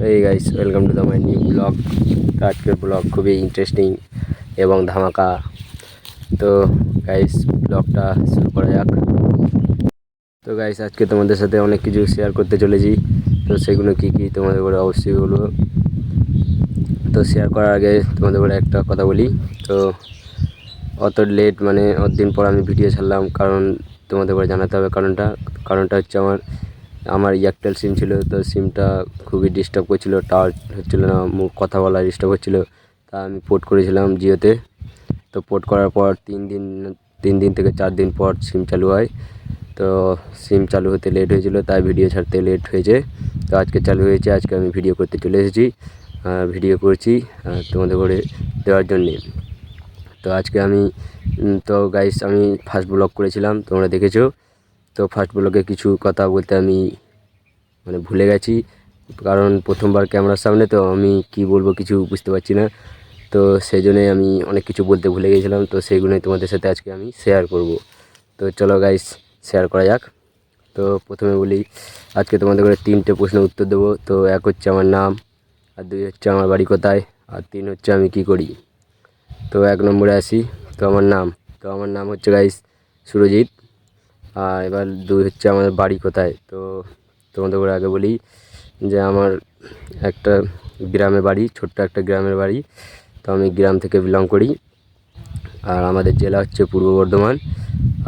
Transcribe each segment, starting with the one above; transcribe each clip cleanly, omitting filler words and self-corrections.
এই guys, welcome to the my new blog. তো আজকের ব্লগ খুবই ইন্টারেস্টিং এবং ধামাকা। তো গাইস, ব্লগটা শুরু করা যাক। তো গাইস, আজকে তোমাদের সাথে অনেক কিছু শেয়ার করতে চলেছি। তো সেগুলো কী কী তোমাদের করে অবশ্যই বলবো। তো শেয়ার করার আগে তোমাদের করে একটা কথা বলি। তো অত লেট মানে দিন পর আমি ভিডিও ছাড়লাম, কারণ তোমাদের করে জানাতে হবে কারণটা হচ্ছে আমার এয়ারটেল সিম ছিল। তো সিমটা খুবই ডিস্টার্ব করছিলো, টাওয়ার হচ্ছিলো না, মুখ কথা বলা ডিস্টার্ব হচ্ছিলো। তা আমি পোর্ট করেছিলাম জিওতে। তো পোর্ট করার পর 3 দিন থেকে 4 দিন পর সিম চালু হয়। তো সিম চালু হতে লেট হয়েছিলো, তাই ভিডিও ছাড়তে লেট হয়েছে। তো আজকে চালু হয়েছে, আজকে আমি ভিডিও করতে চলে এসেছি। ভিডিও করছি তোমাদের করে দেওয়ার জন্যে। তো আজকে আমি তো গাইস, আমি ফার্স্ট ব্লগ করেছিলাম, তোমরা দেখেছো। তো ফার্স্ট ব্লগে কিছু কথা বলতে আমি ভুলে গেছি, কারণ প্রথমবার ক্যামেরার সামনে, তো আমি কি বলবো কিছু বুঝতে পারছি না। তো সেই জন্যই আমি অনেক কিছু বলতে ভুলে গেছিলাম। তো সেইগুলোই তোমাদের সাথে আজকে আমি শেয়ার করব। তো চলো গাইস, শেয়ার করা যাক। তো প্রথমে বলি, আজকে তোমাদের করে 3টে প্রশ্নের উত্তর দেবো। তো 1 হচ্ছে আমার নাম, আর 2 হচ্ছে আমার বাড়ি কোথায়, আর 3 হচ্ছে আমি কি করি। তো 1 নম্বরে আসি। তো আমার নাম হচ্ছে গাইস সুরজিৎ। আর এবার 2 হচ্ছে আমার বাড়ি কোথায়। তো তোমাদের করে আগে বলি যে আমার একটা গ্রামে বাড়ি, ছোট্ট একটা গ্রামের বাড়ি। তো আমি গ্রাম থেকে বিলং করি। আর আমাদের জেলা হচ্ছে পূর্ব বর্ধমান।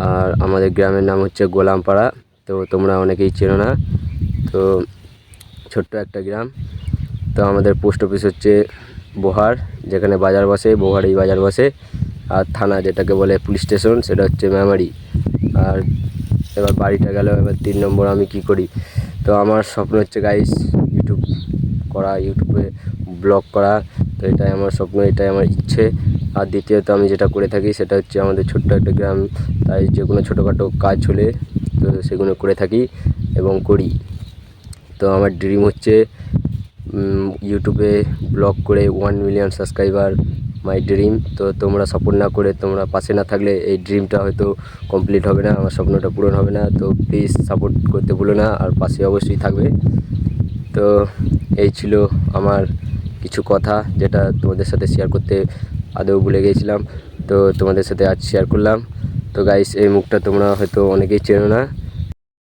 আর আমাদের গ্রামের নাম হচ্ছে গোলামপাড়া। তো তোমরা অনেকেই চেনো না। তো ছোট্ট একটা গ্রাম। তো আমাদের পোস্ট অফিস হচ্ছে বোহার, যেখানে বাজার বসে, বোহারেই বাজার বসে। আর থানা যেটাকে বলে পুলিশ স্টেশন, সেটা হচ্ছে মেমারি। আর এবার বাড়িটা গেল। এবার 3 নম্বর আমি কি করি। তো আমার স্বপ্ন হচ্ছে গাইস ইউটিউব করা, ইউটিউবে ব্লগ করা। তো এটাই আমার স্বপ্ন, এটাই আমার ইচ্ছে। আর দ্বিতীয়ত আমি যেটা করে থাকি সেটা হচ্ছে আমাদের ছোট্ট একটা গ্রাম, তাই যে কোনো ছোটোখাটো কাজ হলে তো সেগুলো করে থাকি এবং করি। তো আমার ড্রিম হচ্ছে ইউটিউবে ব্লগ করে 1 মিলিয়ন সাবস্ক্রাইবার, মাই ড্রিম। তো তোমরা সাপোর্ট না করে, তোমরা পাশে না থাকলে এই ড্রিমটা হয়তো কমপ্লিট হবে না, আমার স্বপ্নটা পূরণ হবে না। তো প্লিজ সাপোর্ট করতে ভুলো না, আর পাশে অবশ্যই থাকবে। তো এই ছিল আমার কিছু কথা, যেটা তোমাদের সাথে শেয়ার করতে আদৌ ভুলে গিয়েছিলাম। তো তোমাদের সাথে আজ শেয়ার করলাম। তো গাইস, এই মুখটা তোমরা হয়তো অনেকেই চেনো না।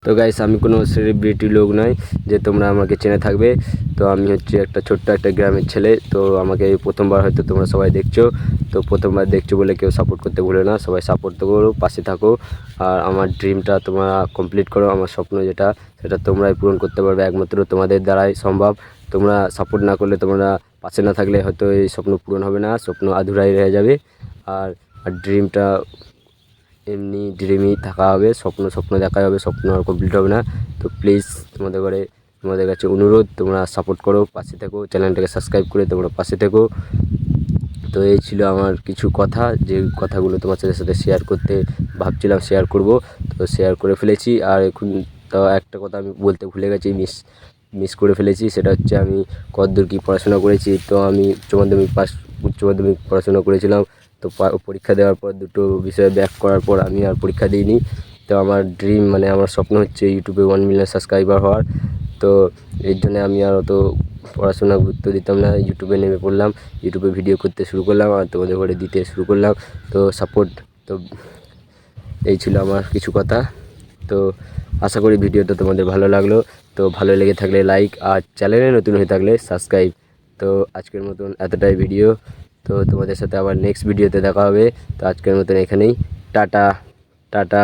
তো গাইস, আমি কোনো সেলিব্রিটি লোক নয় যে তোমরা আমাকে চেনে থাকবে। তো আমি হচ্ছে একটা ছোট্ট একটা গ্রামের ছেলে। তো আমাকে প্রথমবার হয়তো তোমরা সবাই দেখছো। তো প্রথমবার দেখছো বলে কেউ সাপোর্ট করতে ভুলো না, সবাই সাপোর্ট তো করো, পাশে থাকো। আর আমার ড্রিমটা তোমরা কমপ্লিট করো। আমার স্বপ্ন যেটা, সেটা তোমরাই পূরণ করতে পারবে, একমাত্র তোমাদের দ্বারাই সম্ভব। তোমরা সাপোর্ট না করলে, তোমরা পাশে না থাকলে হয়তো এই স্বপ্ন পূরণ হবে না, স্বপ্ন আধুরাই রয়ে যাবে। আর ড্রিমটা এমনি ড্রিমই থাকা হবে, স্বপ্ন দেখা হবে, স্বপ্ন আর কমপ্লিট হবে না। তো প্লিজ তোমাদের কাছে অনুরোধ, তোমরা সাপোর্ট করো, পাশে থেকো, চ্যানেলটাকে সাবস্ক্রাইব করে তোমরা পাশে থেকো। তো এই ছিল আমার কিছু কথা, যে কথাগুলো তোমাদের সাথে শেয়ার করতে ভাবছিলাম শেয়ার করব। তো শেয়ার করে ফেলেছি। আর এখন তো একটা কথা আমি বলতে ভুলে গেছি, মিস করে ফেলেছি। সেটা হচ্ছে আমি কতদূর কী পড়াশোনা করেছি। তো আমি উচ্চ মাধ্যমিক পড়াশোনা করেছিলাম। তো পরীক্ষা দেওয়ার পর 2টো বিষয়ে ব্যাক করার পর আমি আর পরীক্ষা দিইনি। তো আমার ড্রিম আমার স্বপ্ন হচ্ছে ইউটিউবে 1 মিলিয়ন সাবস্ক্রাইবার হওয়ার। তো এর জন্য আমি আর অত পড়াশোনা গুরুত্ব দিতাম না, ইউটিউবে নেমে পড়লাম, ইউটিউবে ভিডিও করতে শুরু করলাম, আর তোমাদের ঘরে দিতে শুরু করলাম। তো সাপোর্ট। তো এই ছিল আমার কিছু কথা। তো আশা করি ভিডিওটা তোমাদের ভালো লাগলো। তো ভালো লেগে থাকলে লাইক, আর চ্যানেলে নতুন হয়ে থাকলে সাবস্ক্রাইব। তো আজকের মতন এতটাই ভিডিও। তো তোমাদের সাথে আবার নেক্সট ভিডিওতে দেখা হবে। তো আজকের মতন এখানেই টাটা টাটা।